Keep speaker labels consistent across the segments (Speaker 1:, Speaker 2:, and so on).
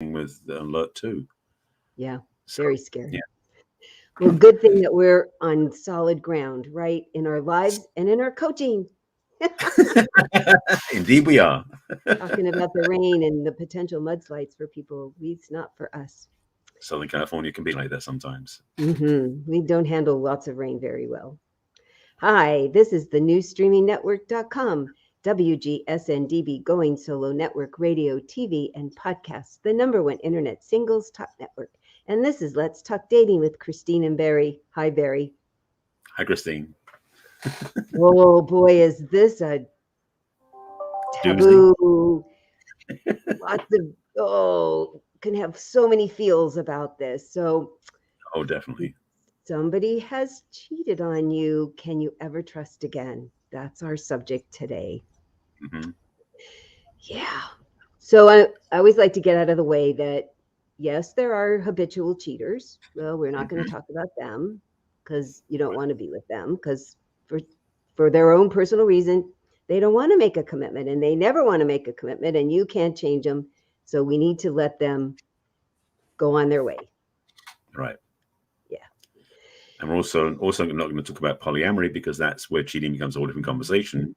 Speaker 1: with alert too.
Speaker 2: Yeah,
Speaker 1: So
Speaker 2: very scary.
Speaker 1: yeah,
Speaker 2: Well, good thing that we're on solid ground, right? In our lives and in our coaching.
Speaker 1: indeed we are.
Speaker 2: Talking about the rain and the potential mudslides for people. It's not for us.
Speaker 1: Southern California can be like that sometimes.
Speaker 2: We don't handle lots of rain very well. Hi, this is the new streamingnetwork.com, WGSN-DB Going Solo Network Radio, TV, and podcasts, the number one internet singles talk network. And this is Let's Talk Dating with Christine and Barry. Hi, Barry.
Speaker 1: Hi, Christine.
Speaker 2: Oh boy, is this a
Speaker 1: Doomsday.
Speaker 2: taboo? Lots of, can have so many feels about this. So,
Speaker 1: Oh, definitely.
Speaker 2: somebody has cheated on you. Can you ever trust again? That's our subject today.
Speaker 1: Hmm.
Speaker 2: Yeah. So I always like to get out of the way that yes, there are habitual cheaters. Well, we're not going to
Speaker 1: Hmm.
Speaker 2: talk about them because you don't want to be with them because for for their own personal reason, they don't want to make a commitment and they never want to make a commitment and you can't change them. So we need to let them go on their way.
Speaker 1: Right.
Speaker 2: Yeah.
Speaker 1: And we're also not going to talk about polyamory because that's where cheating becomes a whole different conversation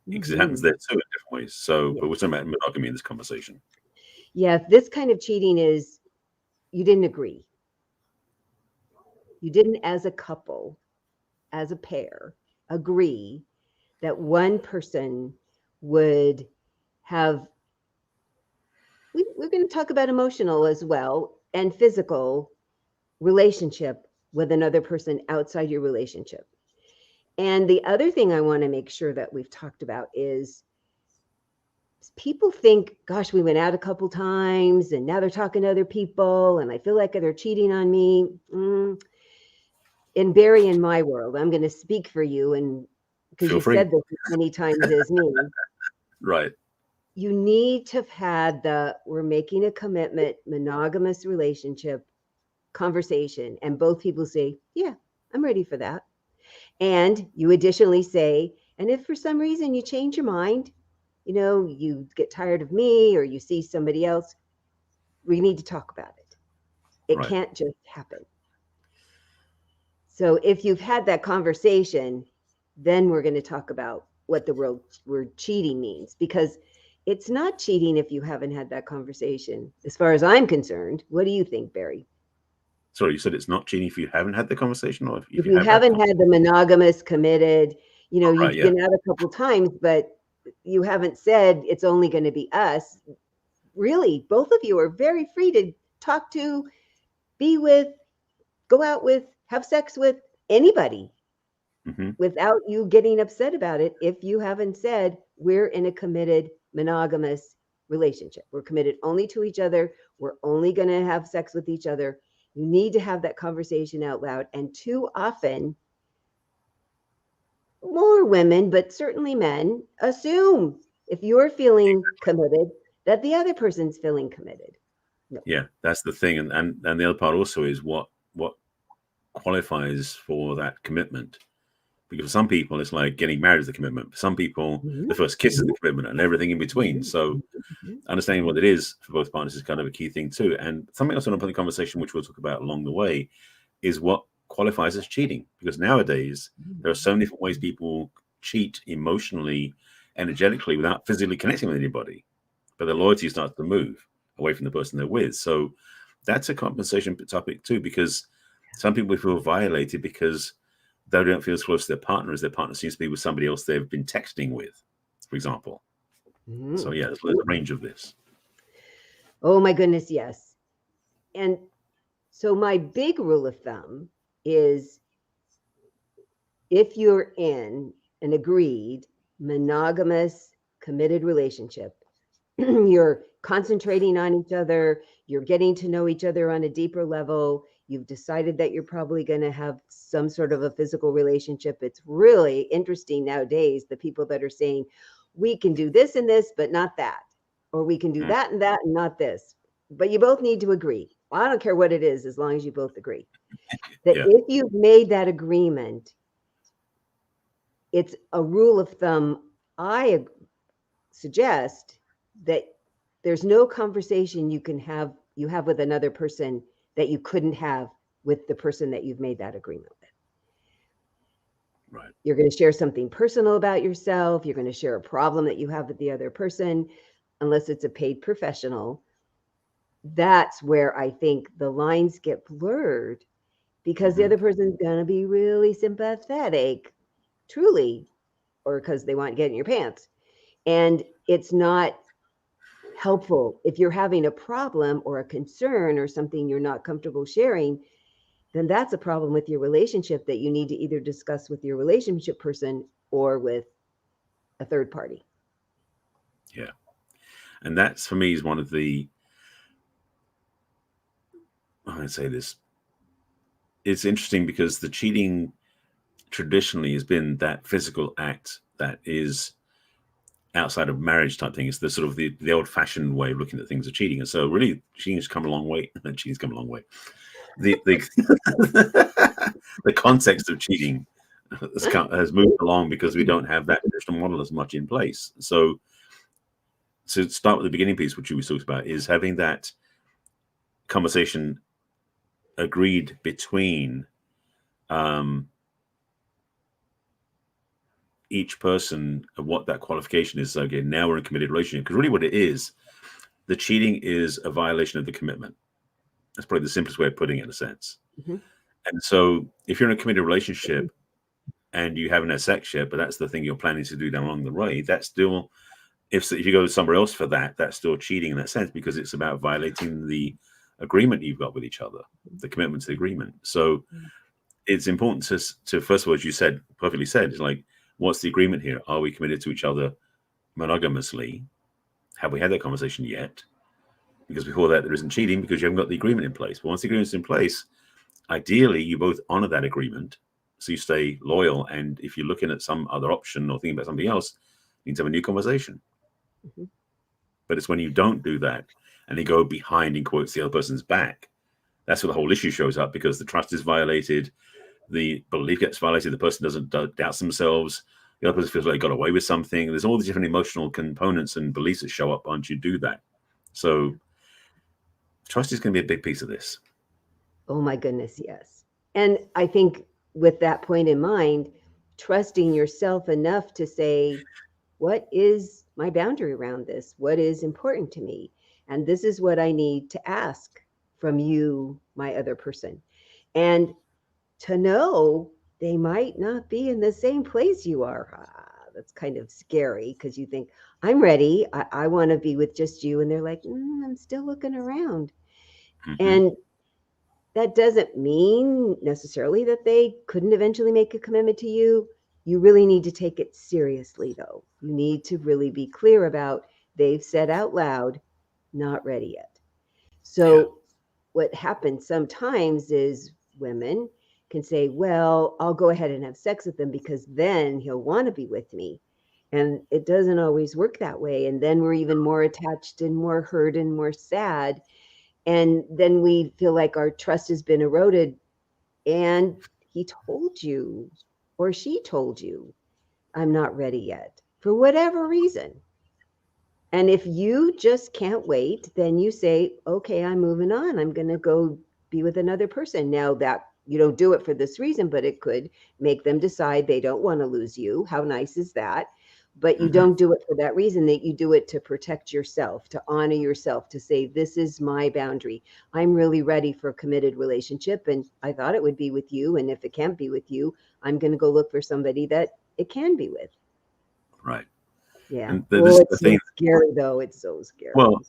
Speaker 1: because it happens
Speaker 2: Hmm.
Speaker 1: there too in different ways. So,
Speaker 2: Yeah.
Speaker 1: but we're talking about monogamy in this conversation.
Speaker 2: Yeah. This kind of cheating is you didn't agree. You didn't, as a couple, as a pair, agree that one person would have, we're going to talk about emotional as well and physical relationship with another person outside your relationship. And the other thing I want to make sure that we've talked about is people think, gosh, we went out a couple times and now they're talking to other people and I feel like they're cheating on me. In Barry, in my world, I'm going to speak for you, and because
Speaker 1: Feel
Speaker 2: you've
Speaker 1: free.
Speaker 2: said this as many times as me,
Speaker 1: Right.
Speaker 2: you need to have had the we're making a commitment, monogamous relationship conversation, and both people say, yeah, I'm ready for that. And you additionally say, and if for some reason you change your mind, you get tired of me or you see somebody else, we need to talk about it. It
Speaker 1: Right.
Speaker 2: can't just happen. So if you've had that conversation, then we're going to talk about what the word cheating means, because it's not cheating if you haven't had that conversation. As far as I'm concerned, what do you think, Barry?
Speaker 1: Sorry, you said it's not cheating if you haven't had the conversation, or if
Speaker 2: If
Speaker 1: you
Speaker 2: you
Speaker 1: have had the
Speaker 2: haven't
Speaker 1: conversation.
Speaker 2: had the monogamous committed,
Speaker 1: Right.
Speaker 2: you've
Speaker 1: Yeah.
Speaker 2: been out a couple times, but you haven't said it's only going to be us. Really, both of you are very free to talk to, be with, go out with, have sex with anybody
Speaker 1: Hmm.
Speaker 2: without you getting upset about it if you haven't said we're in a committed monogamous relationship. We're committed only to each other. We're only going to have sex with each other. You need to have that conversation out loud. And too often, more women, but certainly men, assume if you're feeling committed, that the other person's feeling committed. No.
Speaker 1: Yeah, that's the thing, and the other part also is what qualifies for that commitment. Because for some people, it's like getting married is the commitment. For some people,
Speaker 2: Mhm,
Speaker 1: the first kiss is the commitment, and everything in between.
Speaker 2: mhm,
Speaker 1: So
Speaker 2: mhm,
Speaker 1: understanding what it is for both partners is kind of a key thing too. And something else in the conversation, which we'll talk about along the way, is what qualifies as cheating. Because nowadays there are
Speaker 2: mhm.
Speaker 1: so many different ways people cheat emotionally, energetically, without physically connecting with anybody, but the loyalty starts to move away from the person they're with. So that's a compensation topic too, because some people feel violated because they don't feel as close to their partner as their partner seems to be with somebody else they've been texting with, for example. So
Speaker 2: Mhm.
Speaker 1: yeah, there's a range of this.
Speaker 2: Oh my goodness, yes. And so my big rule of thumb is if you're in an agreed monogamous committed relationship, you're concentrating on each other, you're getting to know each other on a deeper level, you've decided that you're probably going to have some sort of a physical relationship. It's really interesting nowadays, the people that are saying, we can do this and this, but not that, or we can do
Speaker 1: Mm,
Speaker 2: that and not this. But you both need to agree. Well, I don't care what it is, as long as you both agree. That
Speaker 1: yeah,
Speaker 2: if you've made that agreement, it's a rule of thumb I suggest that there's no conversation you have with another person that you couldn't have with the person that you've made that agreement with.
Speaker 1: Right.
Speaker 2: You're going to share something personal about yourself. You're going to share a problem that you have with the other person, unless it's a paid professional. That's where I think the lines get blurred, because the other person's going to be really sympathetic, truly, or because they want to get in your pants. And it's not helpful. If you're having a problem or a concern or something you're not comfortable sharing, then that's a problem with your relationship that you need to either discuss with your relationship person or with a third party.
Speaker 1: Yeah. And that's, for me, is one of the, how do I say this? It's interesting because the cheating traditionally has been that physical act that is outside of marriage type thing. It's the sort of the old-fashioned way of looking at things of cheating. And so really cheating has come a long way. Cheating's come a long way. The the context of cheating has moved along because we don't have that traditional model as much in place. So to start with the beginning piece, which we talked about, is having that conversation agreed between each person of what that qualification is. So again, now we're in a committed relationship, because really what it is, the cheating is a violation of the commitment. That's probably the simplest way of putting it, in a sense. And so if you're in a committed relationship and you haven't had sex yet, but that's the thing you're planning to do down along the way, that's still, if you go somewhere else for that, that's still cheating in that sense, because it's about violating the agreement you've got with each other, the commitment to the agreement. So it's important to first of all, as you said, perfectly said, it's like, what's the agreement here? Are we committed to each other monogamously? Have we had that conversation yet? Because before that, there isn't cheating, because you haven't got the agreement in place. But once the agreement's in place, ideally, you both honor that agreement, so you stay loyal. And if you're looking at some other option or thinking about something else, you need to have a new conversation. But it's when you don't do that and you go behind, in quotes, the other person's back, that's where the whole issue shows up, because the trust is violated, the belief gets violated, the person doesn't doubt themselves, the other person feels like they got away with something. There's all these different emotional components and beliefs that show up once you do that. So trust is going to be a big piece of this.
Speaker 2: Oh my goodness, yes. And I think with that point in mind, trusting yourself enough to say, what is my boundary around this? What is important to me? And this is what I need to ask from you, my other person. And to know they might not be in the same place you are. That's kind of scary, because you think, I'm ready. I want to be with just you. And they're like, I'm still looking around. And that doesn't mean necessarily that they couldn't eventually make a commitment to you. You really need to take it seriously, though. You need to really be clear about, they've said out loud, not ready yet. So what happens sometimes is women can say, well, I'll go ahead and have sex with him because then he'll want to be with me. And it doesn't always work that way. And then we're even more attached and more hurt and more sad. And then we feel like our trust has been eroded. And he told you, or she told you, I'm not ready yet, for whatever reason. And if you just can't wait, then you say, okay, I'm moving on. I'm going to go be with another person. Now, that you don't do it for this reason, but it could make them decide they don't want to lose you. How nice is that? But you don't do it for that reason, that you do it to protect yourself, to honor yourself, to say, this is my boundary. I'm really ready for a committed relationship. And I thought it would be with you. And if it can't be with you, I'm going to go look for somebody that it can be with.
Speaker 1: Right.
Speaker 2: Yeah.
Speaker 1: And
Speaker 2: It's the thing, scary, though. It's so scary.
Speaker 1: Well,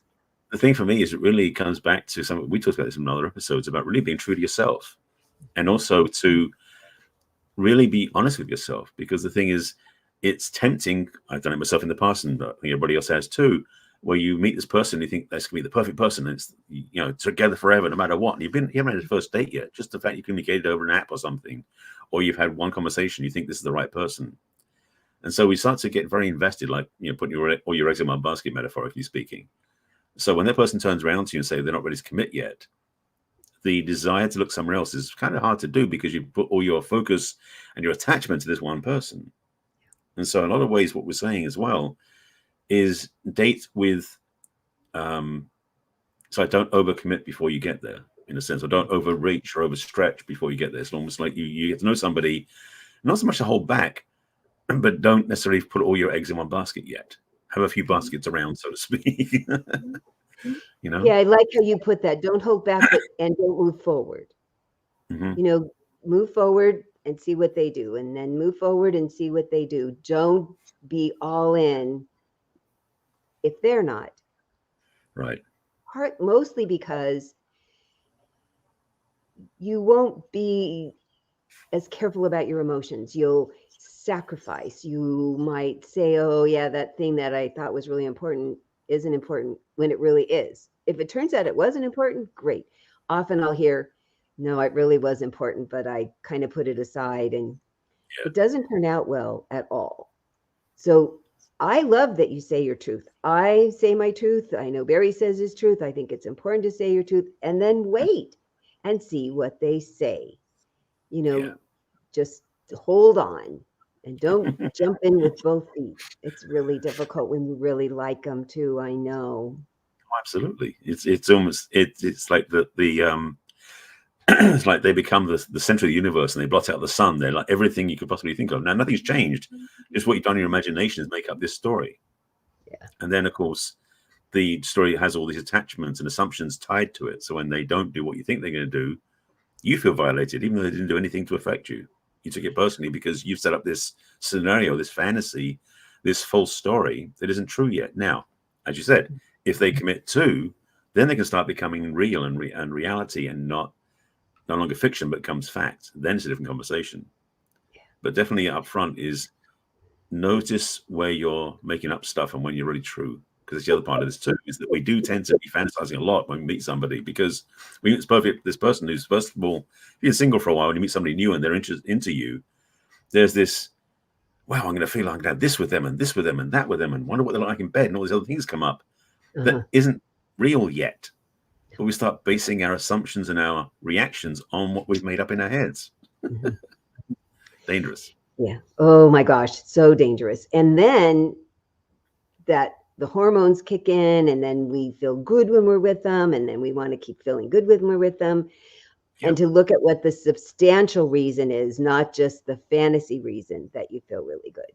Speaker 1: the thing for me is, it really comes back to something we talked about this in other episodes, about really being true to yourself, and also to really be honest with yourself. Because the thing is, it's tempting. I've done it myself in the past, and I think everybody else has too, where you meet this person, you think that's going to be the perfect person, and it's, together forever, no matter what. And you haven't had a first date yet. Just the fact you communicated over an app or something, or you've had one conversation, you think this is the right person. And so we start to get very invested, like, putting all your eggs in one basket, metaphorically speaking. So when that person turns around to you and say they're not ready to commit yet, the desire to look somewhere else is kind of hard to do, because you put all your focus and your attachment to this one person. And so in a lot of ways, what we're saying as well is, date with So I don't overcommit before you get there, in a sense, or don't overreach or overstretch before you get there. It's almost like you get to know somebody, not so much to hold back, but don't necessarily put all your eggs in one basket yet. Have a few baskets around, so to speak. You know?
Speaker 2: Yeah, I like how you put that. Don't hold back, and don't move forward.
Speaker 1: Mm-hmm.
Speaker 2: You know, move forward and see what they do, and then move forward and see what they do. Don't be all in if they're not.
Speaker 1: Right.
Speaker 2: Mostly because you won't be as careful about your emotions. You'll sacrifice. You might say, oh, yeah, that thing that I thought was really important isn't important when it really is. If it turns out it wasn't important, great. Often I'll hear, no, it really was important, but I kind of put it aside, and it doesn't turn out well at all. So I love that you say your truth. I say my truth. I know Barry says his truth. I think it's important to say your truth, and then wait and see what they say. Just hold on and don't jump in with both feet. It's really difficult when you really like them too. I know.
Speaker 1: Absolutely. It's almost it's like the it's like they become the center of the universe and they blot out the sun. They're like everything you could possibly think of. Now nothing's changed. Just what you've done in your imagination is make up this story.
Speaker 2: Yeah.
Speaker 1: And then of course the story has all these attachments and assumptions tied to it. So when they don't do what you think they're going to do, you feel violated, even though they didn't do anything to affect you. You took it personally because you've set up this scenario, this fantasy, this false story that isn't true yet. Now, as you said, if they commit to, then they can start becoming real and reality, and no longer fiction, but becomes fact. Then it's a different conversation.
Speaker 2: Yeah.
Speaker 1: But definitely up front is notice where you're making up stuff and when you're really true. Because it's the other part of this too, is that we do tend to be fantasizing a lot when we meet somebody, because we meet this person who's, first of all, if you're single for a while and you meet somebody new and they're into you, there's this, wow, I'm going to feel like I'm going to have this with them and this with them and that with them and wonder what they're like in bed, and all these other things come up that isn't real yet. But we start basing our assumptions and our reactions on what we've made up in our heads. Dangerous.
Speaker 2: Yeah. Oh my gosh, so dangerous. And then that the hormones kick in, and then we feel good when we're with them, and then we want to keep feeling good when we're with them. Yep. And to look at what the substantial reason is, not just the fantasy reason that you feel really good.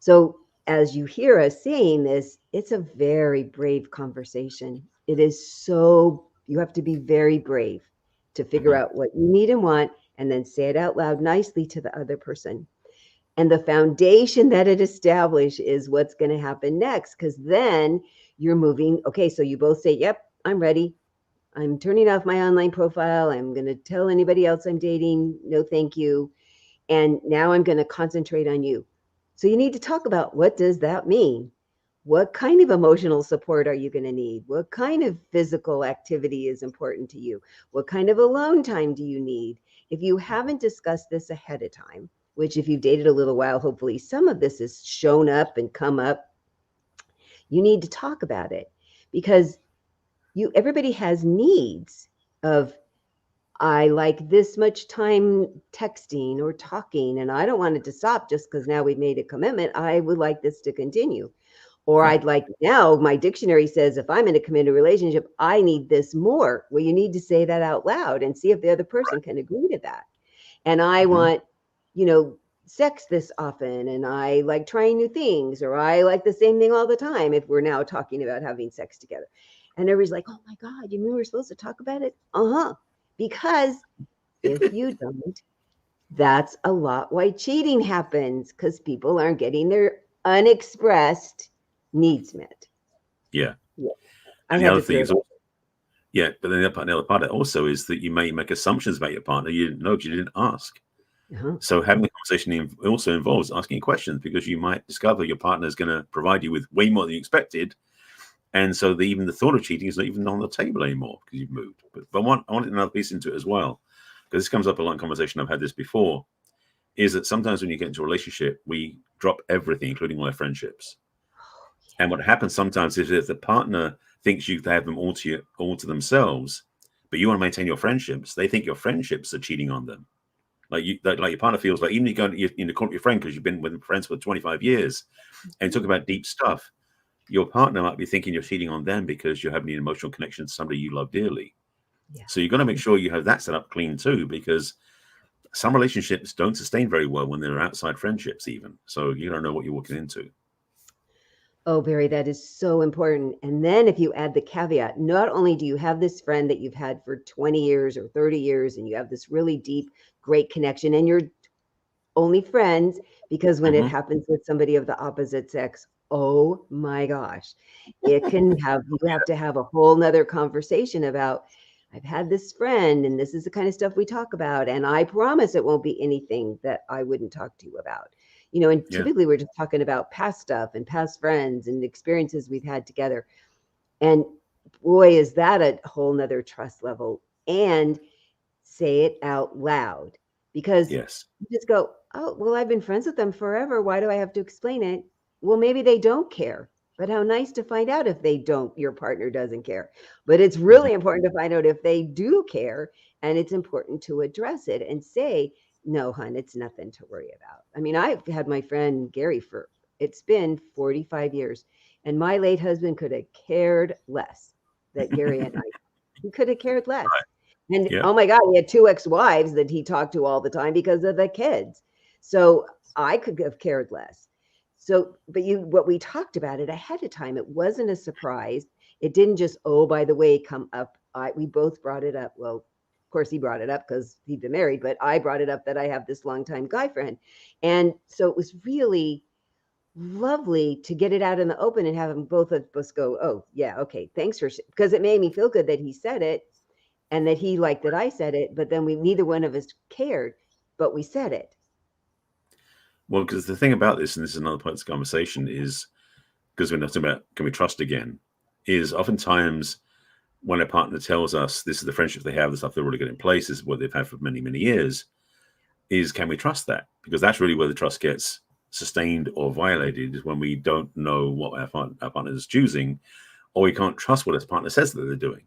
Speaker 2: So as you hear us saying this, it's a very brave conversation. It is so, you have to be very brave to figure out what you need and want, and then say it out loud nicely to the other person. And the foundation that it established is what's going to happen next, because then you're moving. Okay, so you both say, yep, I'm ready. I'm turning off my online profile. I'm going to tell anybody else I'm dating, no thank you. And now I'm going to concentrate on you. So you need to talk about, what does that mean? What kind of emotional support are you going to need? What kind of physical activity is important to you? What kind of alone time do you need? If you haven't discussed this ahead of time, which if you've dated a little while, hopefully some of this has shown up and come up, you need to talk about it, because everybody has needs of, I like this much time texting or talking, and I don't want it to stop just because now we've made a commitment. I would like this to continue. Or I'd like, now my dictionary says if I'm in a committed relationship, I need this more. Well, you need to say that out loud and see if the other person can agree to that. And I want, sex this often, and I like trying new things, or I like the same thing all the time, if we're now talking about having sex together. And everybody's like, oh my God, you mean we're supposed to talk about it? Because if you don't, that's a lot why cheating happens, because people aren't getting their unexpressed needs met.
Speaker 1: Yeah.
Speaker 2: And the other thing is,
Speaker 1: but then the other part also is that you may make assumptions about your partner you didn't know because you didn't ask. So having a conversation also involves asking questions, because you might discover your partner is going to provide you with way more than you expected. And so even the thought of cheating is not even on the table anymore because you've moved. But I want another piece into it as well, because this comes up a lot in conversation. I've had this before, is that sometimes when you get into a relationship, we drop everything, including all our friendships. And what happens sometimes is if the partner thinks they have them all to themselves, but you want to maintain your friendships, they think your friendships are cheating on them. Like your partner feels like, even if you go to call your friend because you've been with friends for 25 years and talk about deep stuff, your partner might be thinking you're cheating on them because you're having an emotional connection to somebody you love dearly.
Speaker 2: Yeah.
Speaker 1: So you've got to make sure you have that set up clean too, because some relationships don't sustain very well when they're outside friendships even. So you don't know what you're walking into.
Speaker 2: Oh, Barry, that is so important. And then if you add the caveat, not only do you have this friend that you've had for 20 years or 30 years, and you have this really deep, great connection, and you're only friends, because when it happens with somebody of the opposite sex, oh my gosh, it can have, you have to have a whole nother conversation about, I've had this friend and this is the kind of stuff we talk about. And I promise it won't be anything that I wouldn't talk to you about. And typically we're just talking about past stuff and past friends and experiences we've had together. And boy, is that a whole nother trust level. And say it out loud, because
Speaker 1: Yes.
Speaker 2: you just go, oh, well, I've been friends with them forever. Why do I have to explain it? Well, maybe they don't care, but how nice to find out if they don't, your partner doesn't care. But it's really important to find out if they do care, and it's important to address it and say, no, hon, it's nothing to worry about. I mean, I've had my friend Gary it's been 45 years, and my late husband could have cared less that Gary and he could have cared less. And oh my God, he had 2 ex-wives that he talked to all the time because of the kids. So I could have cared less. So, but what we talked about it ahead of time, it wasn't a surprise. It didn't just, oh, by the way, come up. We both brought it up. Well, of course he brought it up because he'd been married, but I brought it up that I have this longtime guy friend. And so it was really lovely to get it out in the open and have them both of us go, oh yeah, okay, thanks because it made me feel good that he said it. And that he liked that I said it, but then neither one of us cared, but we said it.
Speaker 1: Well, because the thing about this, and this is another part of this conversation, is because we're not talking about can we trust again, is oftentimes when a partner tells us this is the friendship they have, the stuff they're really good in place, this is what they've had for many, many years, is can we trust that? Because that's really where the trust gets sustained or violated, is when we don't know what our partner is choosing, or we can't trust what our partner says that they're doing.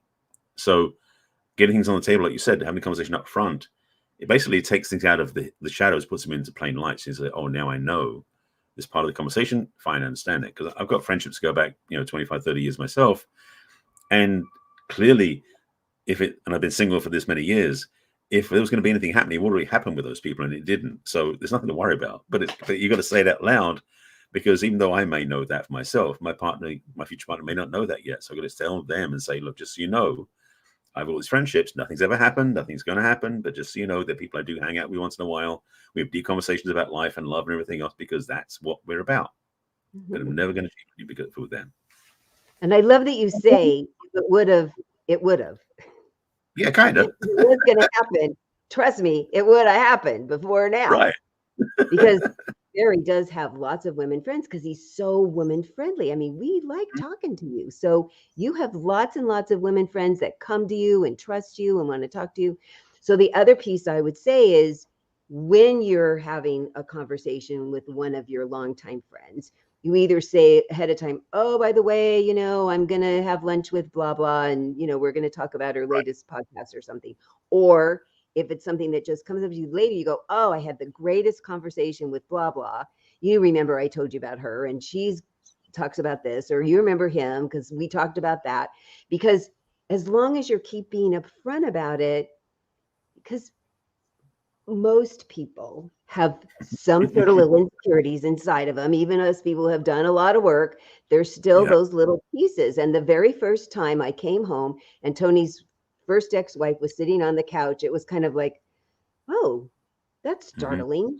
Speaker 1: So getting things on the table, like you said, having a conversation up front, it basically takes things out of the shadows, puts them into plain light. So you say, oh, now I know this part of the conversation. Fine, I understand it. Because I've got friendships go back, 25, 30 years myself. And clearly, and I've been single for this many years, if there was going to be anything happening, it would already happen with those people, and it didn't. So there's nothing to worry about. But you got to say it out loud, because even though I may know that for myself, my future partner may not know that yet. So I've got to tell them and say, look, just so you know, I have all these friendships. Nothing's ever happened. Nothing's going to happen. But just so you know, that people I do hang out with once in a while. We have deep conversations about life and love and everything else, because that's what we're about. But I'm never going to cheat you because for them.
Speaker 2: And I love that you say it would have.
Speaker 1: Yeah, kind of.
Speaker 2: It was going to happen. Trust me, it would have happened before now.
Speaker 1: Right.
Speaker 2: Because Barry does have lots of women friends because he's so woman friendly. I mean, we like talking to you. So you have lots and lots of women friends that come to you and trust you and want to talk to you. So the other piece I would say is, when you're having a conversation with one of your longtime friends, you either say ahead of time, oh, by the way, I'm going to have lunch with blah, blah, and, we're going to talk about our latest podcast or something. Or if it's something that just comes up to you later, you go, oh, I had the greatest conversation with blah, blah. You remember I told you about her and she's talks about this, or you remember him because we talked about that. Because as long as you're being upfront about it, because most people have some sort of little insecurities inside of them. Even as people have done a lot of work, there's still those little pieces. And the very first time I came home and Tony's first ex-wife was sitting on the couch, it was kind of like, oh, that's startling.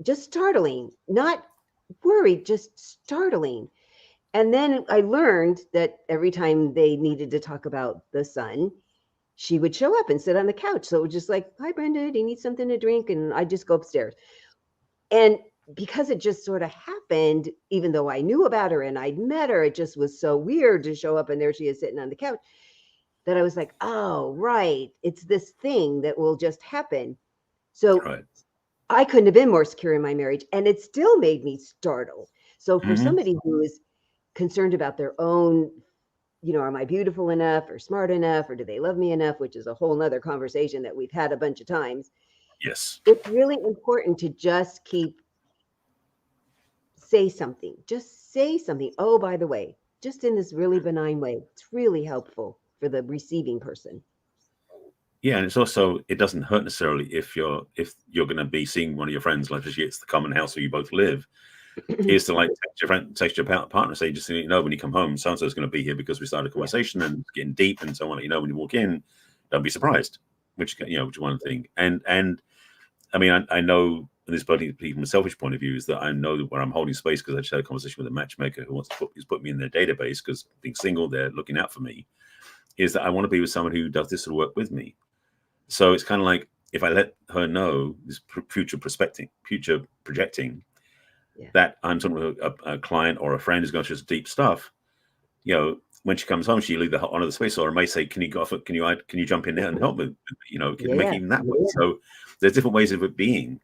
Speaker 2: Just startling, not worried, just startling. And then I learned that every time they needed to talk about the son, she would show up and sit on the couch. So it was just like, hi, Brenda, do you need something to drink? And I just go upstairs. And because it just sort of happened, even though I knew about her and I'd met her, it just was so weird to show up and there she is sitting on the couch, that I was like, oh, right. It's this thing that will just happen. So I couldn't have been more secure in my marriage, and it still made me startled. So for somebody who is concerned about their own, am I beautiful enough or smart enough, or do they love me enough, which is a whole nother conversation that we've had a bunch of times.
Speaker 1: Yes.
Speaker 2: It's really important to just say something. Just say something. Oh, by the way, just in this really benign way. It's really helpful for the receiving person.
Speaker 1: Yeah, and it's also, it doesn't hurt necessarily if you're going to be seeing one of your friends, like it's the common house where you both live, is to like text your partner, say, just so you know, when you come home, so and so is going to be here because we started a conversation and it's getting deep, and so on. You know, when you walk in, don't be surprised. Which is one thing. And I mean, I know this buddy from a selfish point of view is that I know where I'm holding space because I just had a conversation with a matchmaker who wants to put me in their database because being single, they're looking out for me. Is that I want to be with someone who does this sort of work with me. So it's kind of like if I let her know this future projecting, that I'm sort of a client or a friend who's going through deep stuff, when she comes home, she'll leave the honor the space, or I may say, can you jump in there and help me? Make even that way. So there's different ways of it being.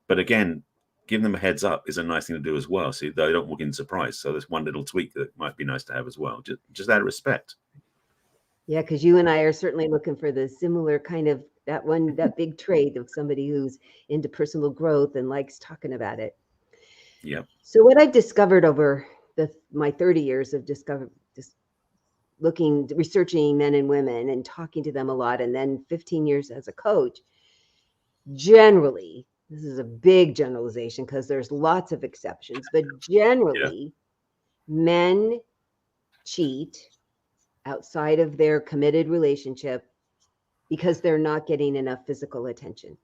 Speaker 1: But again, giving them a heads up is a nice thing to do as well. So they don't walk in surprised. So there's one little tweak that might be nice to have as well. Just out of respect.
Speaker 2: Yeah, because you and I are certainly looking for the similar kind of that big trait of somebody who's into personal growth and likes talking about it.
Speaker 1: Yeah.
Speaker 2: So what I've discovered over my 30 years of researching men and women and talking to them a lot, and then 15 years as a coach, generally, this is a big generalization because there's lots of exceptions, but generally, men cheat outside of their committed relationship because they're not getting enough physical attention.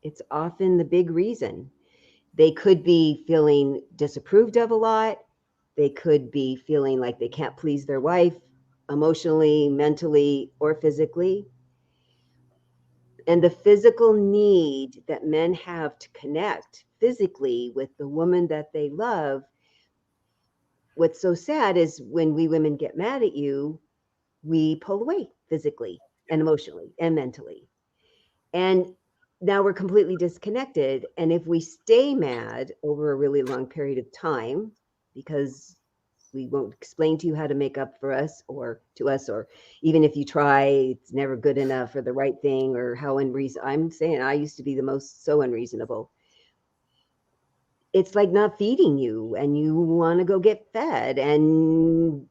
Speaker 2: It's often the big reason. They could be feeling disapproved of a lot. They could be feeling like they can't please their wife emotionally, mentally, or physically. And the physical need that men have to connect physically with the woman that they love, what's so sad is when we women get mad at you, we pull away physically and emotionally and mentally. And now we're completely disconnected. And if we stay mad over a really long period of time, because we won't explain to you how to make up for us or to us, or even if you try, it's never good enough or the right thing or how unreasonable. I'm saying I used to be the most so unreasonable. It's like not feeding you and you want to go get fed. And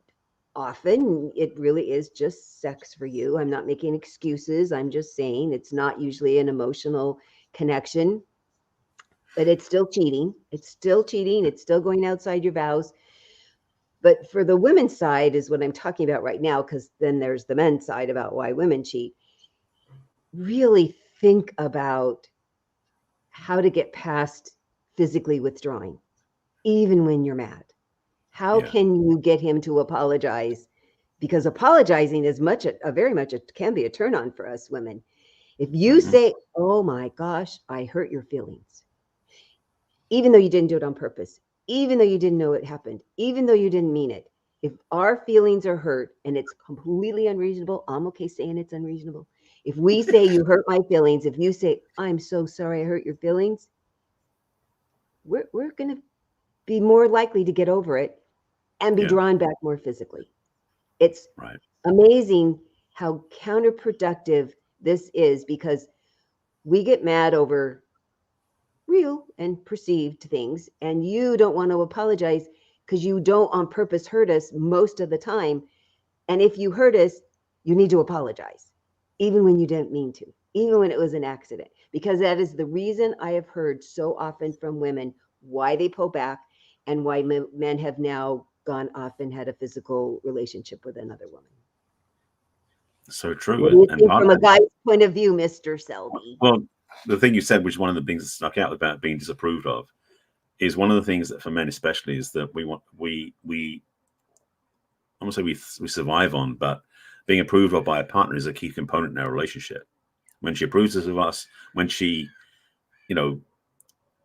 Speaker 2: often it really is just sex for you. I'm not making excuses. I'm just saying it's not usually an emotional connection, but it's still cheating. It's still cheating. It's still going outside your vows. But for the women's side is what I'm talking about right now, because then there's the men's side about why women cheat. Really think about how to get past physically withdrawing, even when you're mad. How can you get him to apologize? Because apologizing is can be a turn on for us women. If you say, oh my gosh, I hurt your feelings, even though you didn't do it on purpose, even though you didn't know it happened, even though you didn't mean it, if our feelings are hurt and it's completely unreasonable, I'm okay saying it's unreasonable. If we say you hurt my feelings, if you say, I'm so sorry I hurt your feelings, we're going to be more likely to get over it and be drawn back more physically. It's amazing how counterproductive this is, because we get mad over real and perceived things, and you don't want to apologize because you don't on purpose hurt us most of the time. And if you hurt us, you need to apologize, even when you didn't mean to, even when it was an accident, because that is the reason I have heard so often from women why they pull back and why men have now gone off and had a physical relationship with another woman.
Speaker 1: So true.
Speaker 2: What do you think from a guy's point of view, Mr. Selby?
Speaker 1: Well, the thing you said, which one of the things that stuck out about being disapproved of, is one of the things that for men especially is that we I won't say we survive on, but being approved of by a partner is a key component in our relationship. When she approves of us, when she,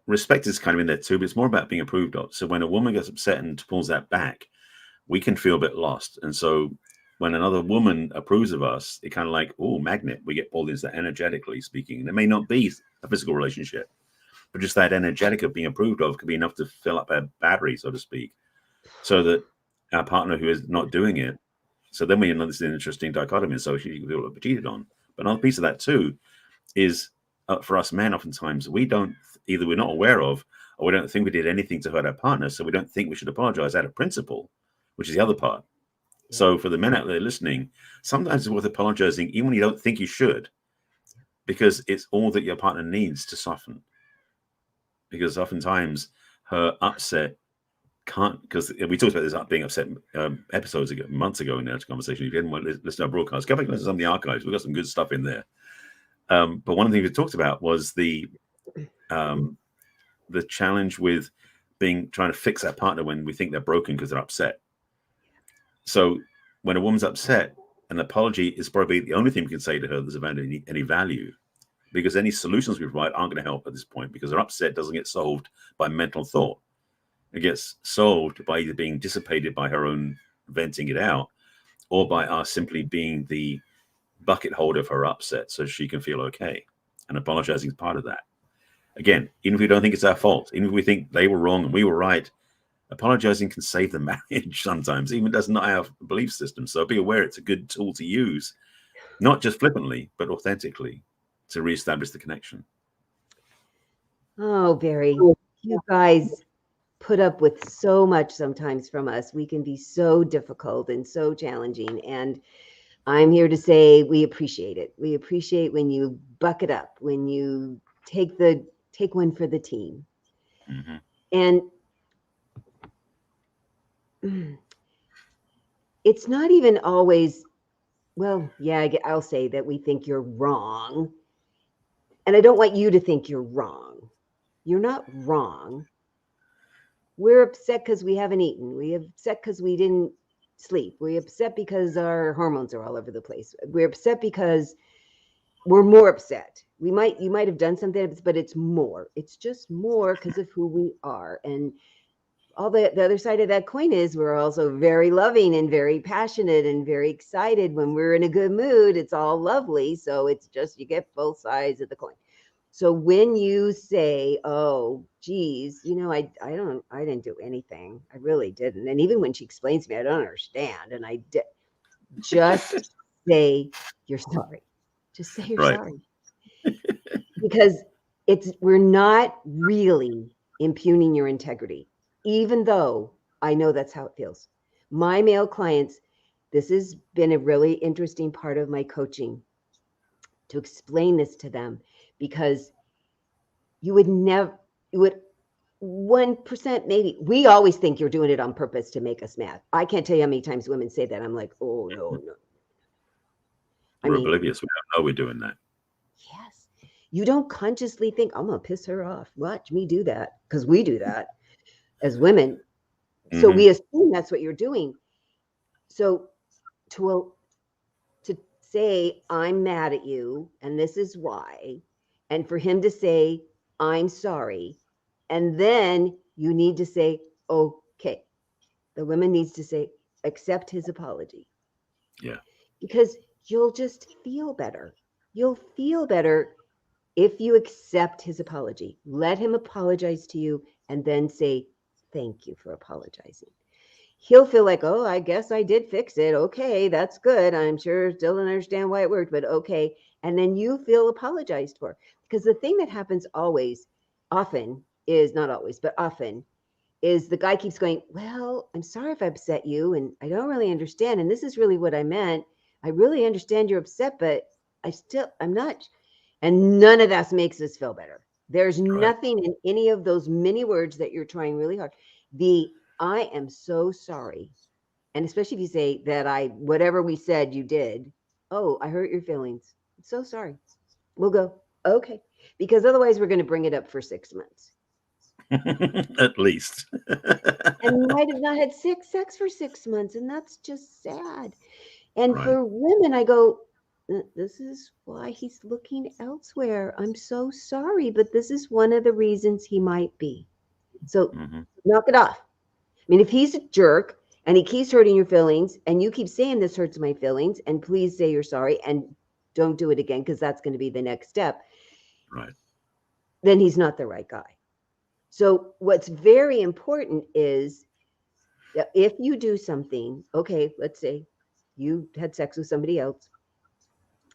Speaker 1: respect is kind of in there too, but it's more about being approved of. So when a woman gets upset and pulls that back, we can feel a bit lost. And so when another woman approves of us, it kind of like, magnet, we get pulled into that, energetically speaking. And it may not be a physical relationship, but just that energetic of being approved of could be enough to fill up our battery, so to speak, so that our partner who is not doing it. So then we know this is an interesting dichotomy. So she can feel cheated on. But another piece of that too is for us men, oftentimes we're not aware of, or we don't think we did anything to hurt our partner. So we don't think we should apologize out of principle. which is the other part. So for the men out there listening, sometimes it's worth apologizing even when you don't think you should, because it's all that your partner needs to soften. Because oftentimes her upset can't, because we talked about this being upset episodes ago, months ago in the conversation. If you didn't want to listen to our broadcast, go back and listen to some of the archives. We've got some good stuff in there. But one of the things we talked about was the challenge with trying to fix our partner when we think they're broken because they're upset. So when a woman's upset, an apology is probably the only thing we can say to her that's of any value, because any solutions we provide aren't going to help at this point, because her upset doesn't get solved by mental thought. It gets solved by either being dissipated by her own venting it out, or by us simply being the bucket holder of her upset so she can feel okay. And apologizing is part of that. Again, even if we don't think it's our fault, even if we think they were wrong and we were right, apologizing can save the marriage sometimes, even if it does not have a belief system. So be aware it's a good tool to use, not just flippantly, but authentically, to reestablish the connection.
Speaker 2: Oh, Barry, you guys put up with so much sometimes from us. We can be so difficult and so challenging. And I'm here to say we appreciate it. We appreciate when you buck it up, when you take one for the team.
Speaker 1: Mm-hmm.
Speaker 2: And it's not even always, well, yeah, I'll say that we think you're wrong. And I don't want you to think you're wrong. You're not wrong. We're upset because we haven't eaten. We're upset because we didn't sleep. We're upset because our hormones are all over the place. We're upset because we're more upset. You might have done something, but it's more. It's just more because of who we are. And all the other side of that coin is we're also very loving and very passionate and very excited. When we're in a good mood, it's all lovely. So it's just, you get both sides of the coin. So when you say, oh, geez, I didn't do anything. I really didn't. And even when she explains to me, I don't understand. And I did. Just say you're sorry. Just say you're sorry. Because we're not really impugning your integrity, even though I know that's how it feels. My male clients, this has been a really interesting part of my coaching, to explain this to them, because you would 1% maybe. We always think you're doing it on purpose to make us mad. I can't tell you how many times women say that. I'm like, oh, no.
Speaker 1: We're oblivious. We don't know we're doing that.
Speaker 2: Yes. You don't consciously think, I'm going to piss her off. Watch me do that, because we do that as women. Mm-hmm. So we assume that's what you're doing. So to say, I'm mad at you, and this is why, and for him to say, I'm sorry, and then you need to say, okay. The woman needs to say, accept his apology.
Speaker 1: Yeah.
Speaker 2: Because you'll just feel better. You'll feel better if you accept his apology. Let him apologize to you, and then say, thank you for apologizing. He'll feel like, oh, I guess I did fix it. Okay, that's good. I'm sure still don't understand why it worked, but okay. And then you feel apologized for. Because the thing that happens often is, not always, but often, is the guy keeps going, well, I'm sorry if I upset you, and I don't really understand, and this is really what I meant. I really understand you're upset, but I'm not. And none of that makes us feel better. There's nothing in any of those many words that you're trying really hard. I am so sorry. And especially if you say that whatever we said you did, oh, I hurt your feelings. I'm so sorry. We'll go, okay. Because otherwise we're going to bring it up for 6 months.
Speaker 1: At least.
Speaker 2: And might have not had sex for 6 months. And that's just sad. And for women, I go, this is why he's looking elsewhere. I'm so sorry, but this is one of the reasons he might be. So knock it off. I mean, if he's a jerk and he keeps hurting your feelings, and you keep saying this hurts my feelings, and please say you're sorry and don't do it again, because that's going to be the next step.
Speaker 1: Right.
Speaker 2: Then he's not the right guy. So what's very important is that if you do something, okay, let's say you had sex with somebody else,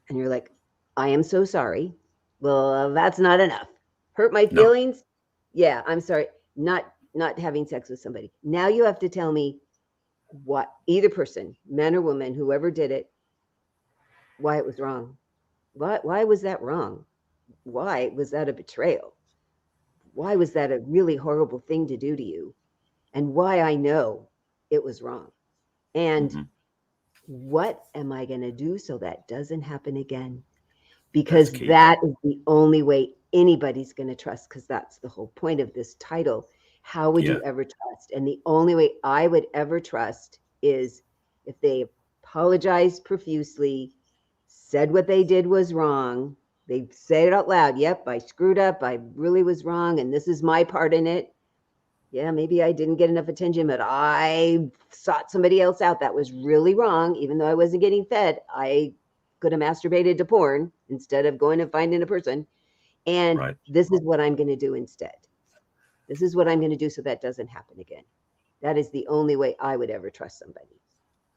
Speaker 2: and you're like, I am so sorry. Well, that's not enough. Hurt my feelings? No. Yeah, I'm sorry. Not having sex with somebody. Now you have to tell me, what either person, men or women, whoever did it, why it was wrong. Why was that wrong? Why was that a betrayal? Why was that a really horrible thing to do to you? And why I know it was wrong. And
Speaker 1: Hmm.
Speaker 2: what am I going to do so that doesn't happen again?
Speaker 1: That's
Speaker 2: Because
Speaker 1: key.
Speaker 2: that is the only way anybody's going to trust, because that's the whole point of this title. How would
Speaker 1: Yeah.
Speaker 2: you ever trust? And the only way I would ever trust is if they apologized profusely, said what they did was wrong. They said it out loud. Yep, I screwed up. I really was wrong. And this is my part in it. Yeah, maybe I didn't get enough attention, but I sought somebody else out. That was really wrong. Even though I wasn't getting fed, I could have masturbated to porn instead of going and finding a person. And
Speaker 1: Right.
Speaker 2: this is what I'm going to do instead. This is what I'm going to do so that doesn't happen again. That is the only way I would ever trust somebody.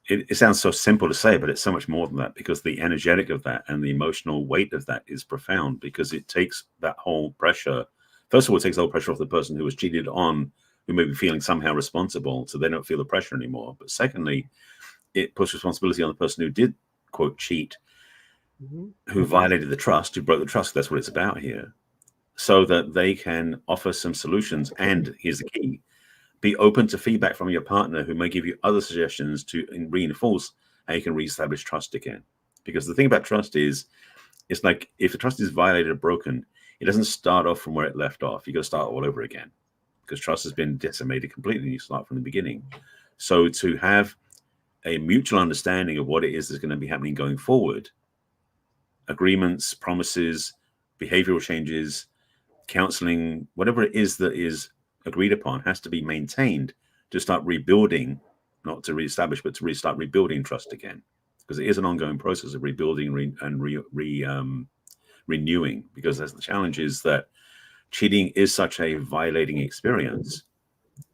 Speaker 1: It sounds so simple to say, but it's so much more than that, because the energetic of that and the emotional weight of that is profound, because it takes that whole pressure. First of all, it takes the whole pressure off the person who was cheated on, who may be feeling somehow responsible, so they don't feel the pressure anymore. But secondly, it puts responsibility on the person who did, quote, cheat,
Speaker 2: Mhm.
Speaker 1: who violated the trust, who broke the trust. That's what it's about here. So that they can offer some solutions. And here's the key: be open to feedback from your partner, who may give you other suggestions to reinforce how you can reestablish trust again. Because the thing about trust is, it's like if the trust is violated or broken, it doesn't start off from where it left off. You got to start all over again, because trust has been decimated completely. You start from the beginning. So to have a mutual understanding of what it is that's going to be happening going forward, agreements, promises, behavioral changes, counseling, whatever it is that is agreed upon, has to be maintained to start rebuilding, not to reestablish, but to restart rebuilding trust again. Because it is an ongoing process of rebuilding and renewing. Because that's the challenge, is that cheating is such a violating experience.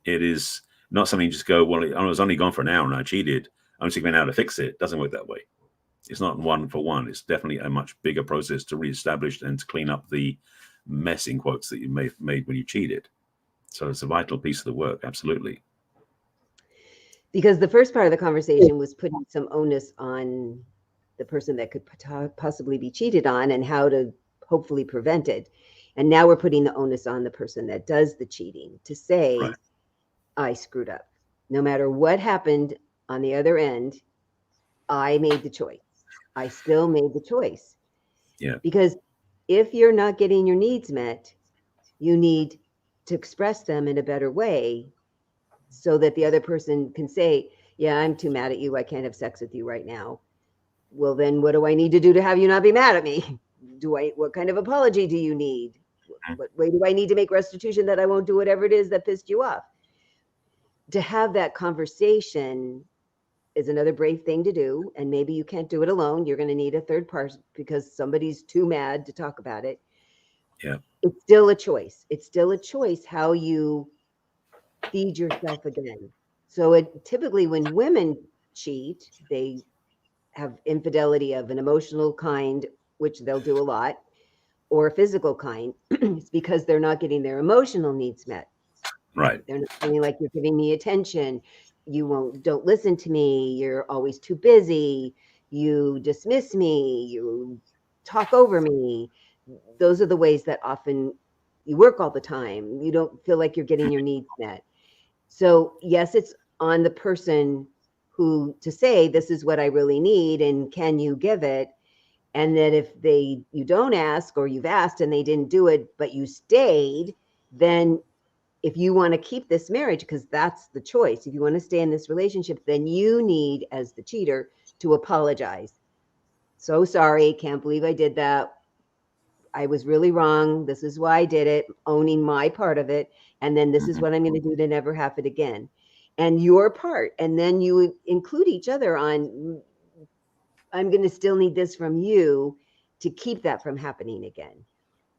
Speaker 1: It is not something you just go, well, I was only gone for an hour and I cheated, I'm just going to to fix it. It doesn't work that way. It's not one for one. It's definitely a much bigger process to reestablish and to clean up the mess, in quotes, that you may have made when you cheated. So it's a vital piece of the work. Absolutely.
Speaker 2: Because the first part of the conversation was putting some onus on the person that could possibly be cheated on and how to hopefully prevent it. And now we're putting the onus on the person that does the cheating to
Speaker 1: Right.
Speaker 2: say, I screwed up. No matter what happened on the other end, I made the choice. I still made the choice.
Speaker 1: Yeah.
Speaker 2: Because if you're not getting your needs met, you need to express them in a better way so that the other person can say, yeah, I'm too mad at you. I can't have sex with you right now. Well, then what do I need to do to have you not be mad at me? What kind of apology do you need? What way do I need to make restitution that I won't do whatever it is that pissed you off? To have that conversation is another brave thing to do. And maybe you can't do it alone. You're going to need a third person because somebody's too mad to talk about it.
Speaker 1: Yeah.
Speaker 2: It's still a choice. It's still a choice how you feed yourself again. So it typically, when women cheat, they have infidelity of an emotional kind, which they'll do a lot, or a physical kind. It's because they're not getting their emotional needs met.
Speaker 1: Right.
Speaker 2: They're not feeling like you're giving me attention. Don't listen to me. You're always too busy. You dismiss me. You talk over me. Those are the ways that often you work all the time. You don't feel like you're getting your needs met. So yes, it's on the person who to say, this is what I really need, and can you give it? And that if you don't ask, or you've asked and they didn't do it, but you stayed, then if you want to keep this marriage, because that's the choice, if you want to stay in this relationship, then you need, as the cheater, to apologize. So sorry, can't believe I did that. I was really wrong. This is why I did it, owning my part of it. And then this is
Speaker 1: Mhm.
Speaker 2: what I'm going to do to never have it again. And your part. And then you include each other on, I'm going to still need this from you to keep that from happening again.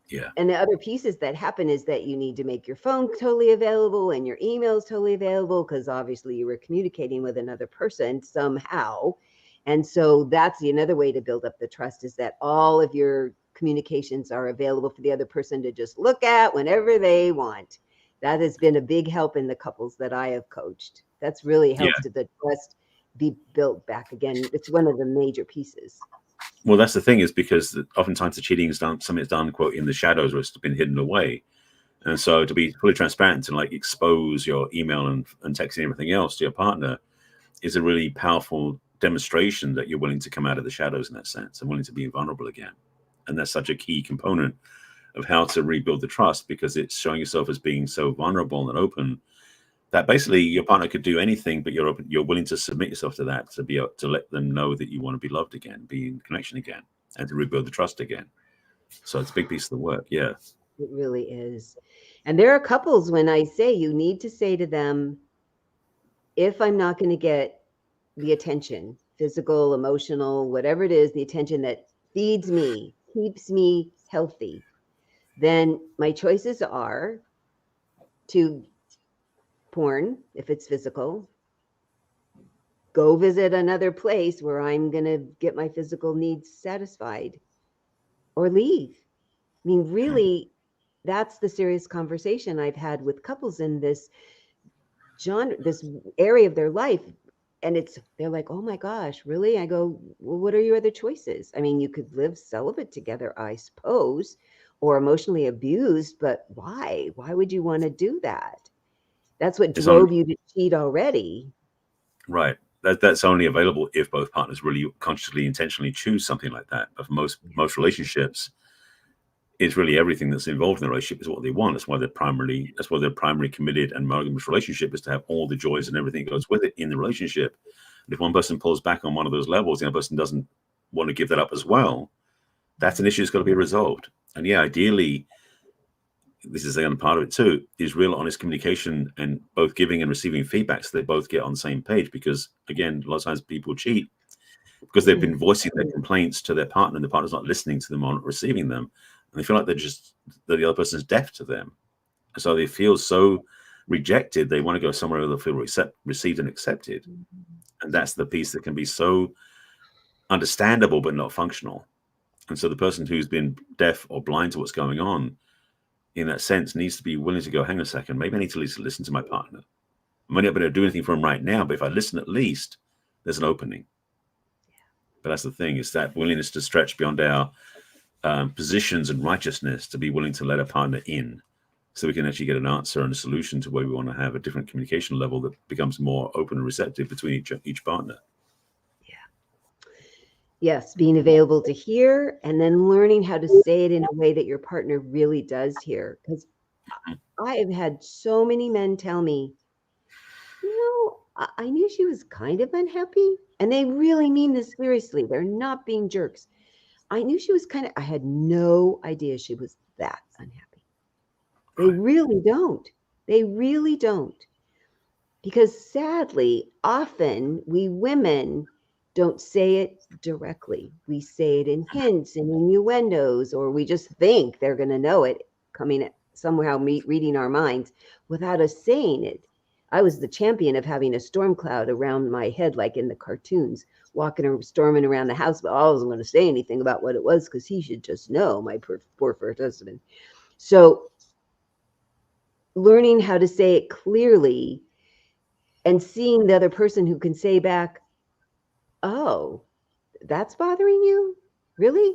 Speaker 1: Yeah.
Speaker 2: And the other pieces that happen is that you need to make your phone totally available and your emails totally available, because obviously you were communicating with another person somehow. And so that's another way to build up the trust, is that all of your communications are available for the other person to just look at whenever they want. That has been a big help in the couples that I have coached. That's really
Speaker 1: Yeah.
Speaker 2: helps to the trust be built back again. It's one of the major pieces.
Speaker 1: Well, that's the thing, is because oftentimes the cheating is done, something that's done, quote, in the shadows, or it's been hidden away. And so to be fully transparent and like expose your email and texting and everything else to your partner is a really powerful demonstration that you're willing to come out of the shadows in that sense and willing to be vulnerable again. And that's such a key component of how to rebuild the trust, because it's showing yourself as being so vulnerable and open that basically your partner could do anything, but you're willing to submit yourself to that, to be able to let them know that you want to be loved again, be in connection again, and to rebuild the trust again. So it's a big piece of the work. Yeah.
Speaker 2: It really is. And there are couples when I say you need to say to them, if I'm not going to get the attention, physical, emotional, whatever it is, the attention that feeds me, keeps me healthy, then my choices are to porn, if it's physical, go visit another place where I'm going to get my physical needs satisfied, or leave. I mean, really, that's the serious conversation I've had with couples in this genre, this area of their life. And they're like, oh my gosh, really? I go, well, what are your other choices? I mean, you could live celibate together, I suppose, or emotionally abused, but why? Why would you want to do that? That's what drove you to cheat already.
Speaker 1: Right. That's only available if both partners really consciously, intentionally choose something like that. Of most relationships, it's really everything that's involved in the relationship is what they want. That's why their primary committed and monogamous relationship is to have all the joys and everything that goes with it in the relationship. And if one person pulls back on one of those levels, the other person doesn't want to give that up as well, that's an issue that's got to be resolved. And yeah, ideally, this is the other part of it too, is real honest communication and both giving and receiving feedback, so they both get on the same page. Because again, a lot of times people cheat because they've been voicing their complaints to their partner, and the partner's not listening to them or not receiving them, and they feel like that the other person's deaf to them, so they feel so rejected, they want to go somewhere where they'll feel received and accepted. And that's the piece that can be so understandable but not functional. And so the person who's been deaf or blind to what's going on in that sense needs to be willing to go, hang on a second, maybe I need to at least listen to my partner. I might not be able to do anything for him right now, but if I listen, at least there's an opening. But that's the thing, is that willingness to stretch beyond our positions and righteousness, to be willing to let a partner in, so we can actually get an answer and a solution to where we want to have a different communication level that becomes more open and receptive between each partner.
Speaker 2: Yes, being available to hear, and then learning how to say it in a way that your partner really does hear. Because I have had so many men tell me, I knew she was kind of unhappy, and they really mean this seriously. They're not being jerks. I knew she was I had no idea she was that unhappy. They really don't. They really don't. Because sadly, often we women don't say it directly. We say it in hints and innuendos, or we just think they're going to know it, coming at somehow reading our minds without us saying it. I was the champion of having a storm cloud around my head, like in the cartoons, walking or storming around the house, but I wasn't going to say anything about what it was because he should just know, my poor first husband. So learning how to say it clearly and seeing the other person who can say back, oh, that's bothering you? Really?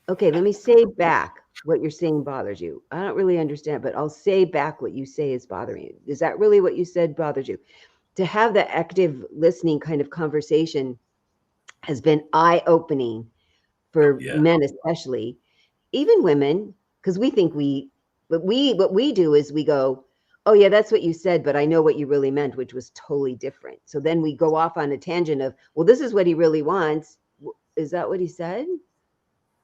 Speaker 2: Okay, let me say back what you're saying bothers you. I don't really understand, but I'll say back what you say is bothering you. Is that really what you said bothers you? To have that active listening kind of conversation has been eye-opening for men especially, even women, because we think what we do is we go, oh yeah, that's what you said, but I know what you really meant, which was totally different. So then we go off on a tangent of, well, this is what he really wants. Is that what he said?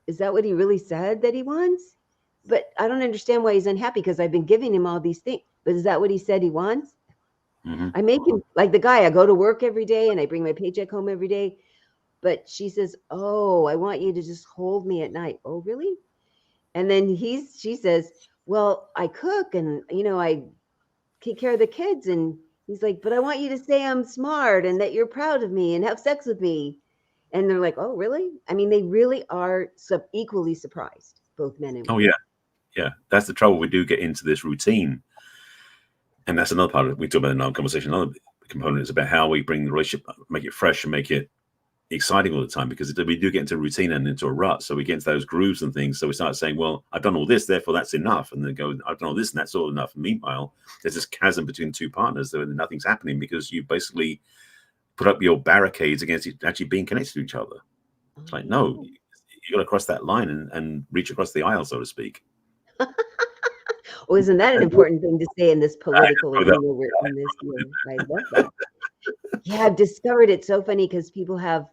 Speaker 2: Is that what he really said that he wants? But I don't understand why he's unhappy, because I've been giving him all these things. But is that what he said he wants? I make him like the guy. I go to work every day and I bring my paycheck home every day. But she says, oh, I want you to just hold me at night. Oh, really? And then she says, well, I cook and, I take care of the kids. And he's like, but I want you to say I'm smart and that you're proud of me and have sex with me. And they're like, oh, really? I mean, they really are equally surprised, both men and women.
Speaker 1: Oh, yeah. Yeah. That's the trouble. We do get into this routine And that's another part of it. We talk about in our conversation. Another component is about how we bring the relationship, make it fresh and make it exciting all the time, because we do get into routine and into a rut. So we get into those grooves and things. So we start saying, well, I've done all this, therefore that's enough. And then go, I've done all this and that's all enough. And meanwhile, there's this chasm between two partners that nothing's happening because you basically put up your barricades against actually being connected to each other. It's like, no, you got to cross that line and reach across the aisle, so to speak.
Speaker 2: Oh, isn't that an important thing to say in this political arena we're in this year? I love that. Yeah, I've discovered it's so funny because people have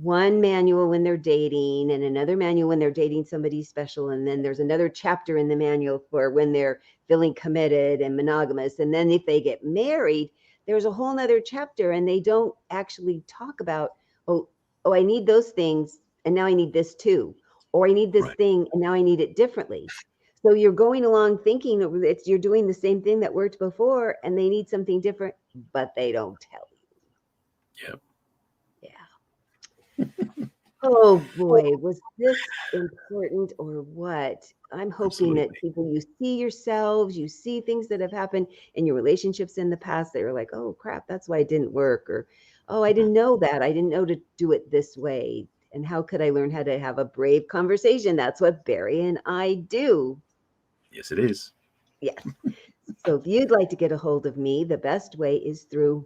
Speaker 2: one manual when they're dating and another manual when they're dating somebody special. And then there's another chapter in the manual for when they're feeling committed and monogamous. And then if they get married, there's a whole nother chapter, and they don't actually talk about, oh, I need those things, and now I need this too. Or I need this thing, and now I need it differently. So you're going along thinking that you're doing the same thing that worked before, and they need something different, but they don't tell you.
Speaker 1: Yeah.
Speaker 2: Oh boy, was this important or what? I'm hoping that people, you see yourselves, you see things that have happened in your relationships in the past that you're like, oh crap, that's why it didn't work. Or, oh, I didn't know that. I didn't know to do it this way. And how could I learn how to have a brave conversation? That's what Barry and I do.
Speaker 1: Yes, it is.
Speaker 2: Yes. So if you'd like to get a hold of me, the best way is through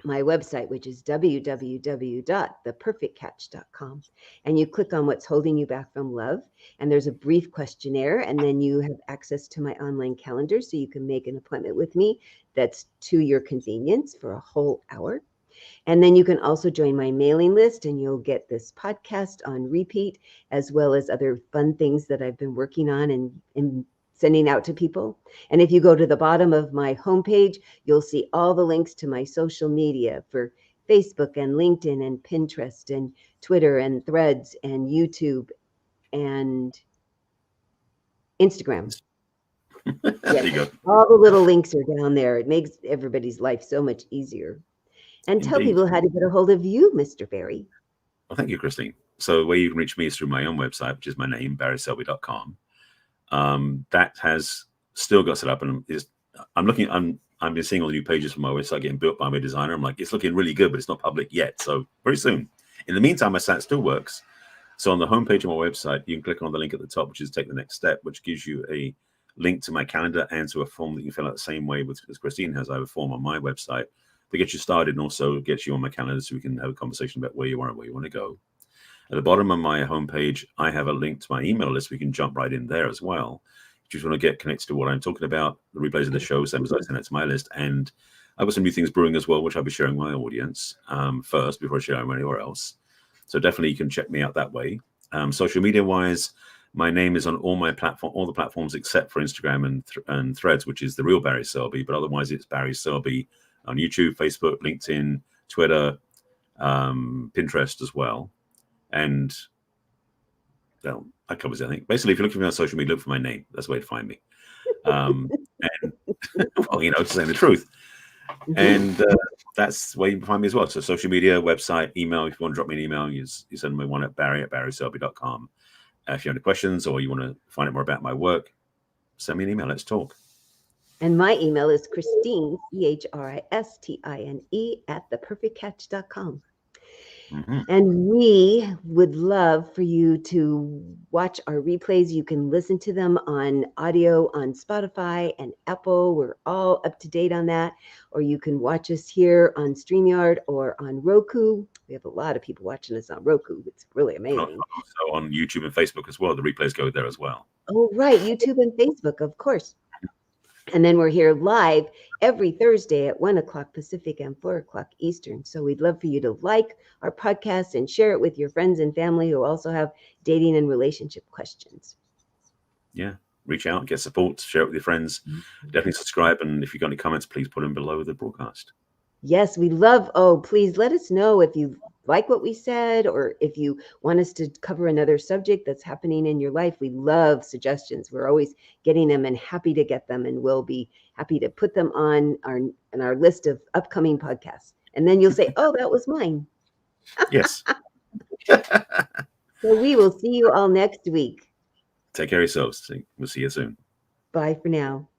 Speaker 2: my website, which is www.theperfectcatch.com. And you click on what's holding you back from love. And there's a brief questionnaire. And then you have access to my online calendar. So you can make an appointment with me that's to your convenience for a whole hour. And then you can also join my mailing list, and you'll get this podcast on repeat, as well as other fun things that I've been working on and sending out to people. And if you go to the bottom of my homepage, you'll see all the links to my social media for Facebook and LinkedIn and Pinterest and Twitter and Threads and YouTube and Instagram.
Speaker 1: There you go.
Speaker 2: All the little links are down there. It makes everybody's life so much easier. And tell people how to get a hold of you, Mr. Barry.
Speaker 1: Well, thank you, Christine. So the way you can reach me is through my own website, which is my name, barryselby.com. That has still got set up, and I've been seeing all the new pages from my website getting built by my designer. I'm like, it's looking really good, but it's not public yet. So very soon. In the meantime, my site still works. So on the homepage of my website, you can click on the link at the top, which is take the next step, which gives you a link to my calendar and to a form that you can fill out the same way as Christine has. I have a form on my website to get you started, and also get you on my calendar so we can have a conversation about where you are and where you want to go. At the bottom of my homepage, I have a link to my email list. We can jump right in there as well. If you just want to get connected to what I'm talking about, the replays of the show, same as I send it to my list. And I've got some new things brewing as well, which I'll be sharing with my audience first before I share them anywhere else. So definitely you can check me out that way. Social media wise, my name is on all my platform, all the platforms except for Instagram and Threads, which is the real Barry Selby. But otherwise, it's Barry Selby on YouTube, Facebook, LinkedIn, Twitter, Pinterest as well. And well, that covers it, I think. Basically, if you're looking for me on social media, look for my name. That's the way to find me. And well, saying the truth. And that's where you can find me as well. So social media, website, email. If you want to drop me an email, you send me one at barryselby.com. If you have any questions or you want to find out more about my work, send me an email. Let's talk.
Speaker 2: And my email is Christine, CHRISTINE, at theperfectcatch.com.
Speaker 1: Mm-hmm.
Speaker 2: And we would love for you to watch our replays. You can listen to them on audio on Spotify and Apple. We're all up to date on that. Or you can watch us here on StreamYard or on Roku. We have a lot of people watching us on Roku. It's really amazing.
Speaker 1: Also on YouTube and Facebook as well. The replays go there as well.
Speaker 2: Oh, right. YouTube and Facebook, of course. And then we're here live every Thursday at 1 o'clock Pacific and 4 o'clock Eastern. So we'd love for you to like our podcast and share it with your friends and family who also have dating and relationship questions.
Speaker 1: Yeah. Reach out, get support, share it with your friends. Mm-hmm. Definitely subscribe. And if you've got any comments, please put them below the broadcast.
Speaker 2: Yes, we love. Please let us know if you like what we said, or if you want us to cover another subject that's happening in your life. We love suggestions. We're always getting them and happy to get them, and we'll be happy to put them on our list of upcoming podcasts. And then you'll say, oh, that was mine.
Speaker 1: Yes.
Speaker 2: So we will see you all next week.
Speaker 1: Take care of yourselves. We'll see you soon.
Speaker 2: Bye for now.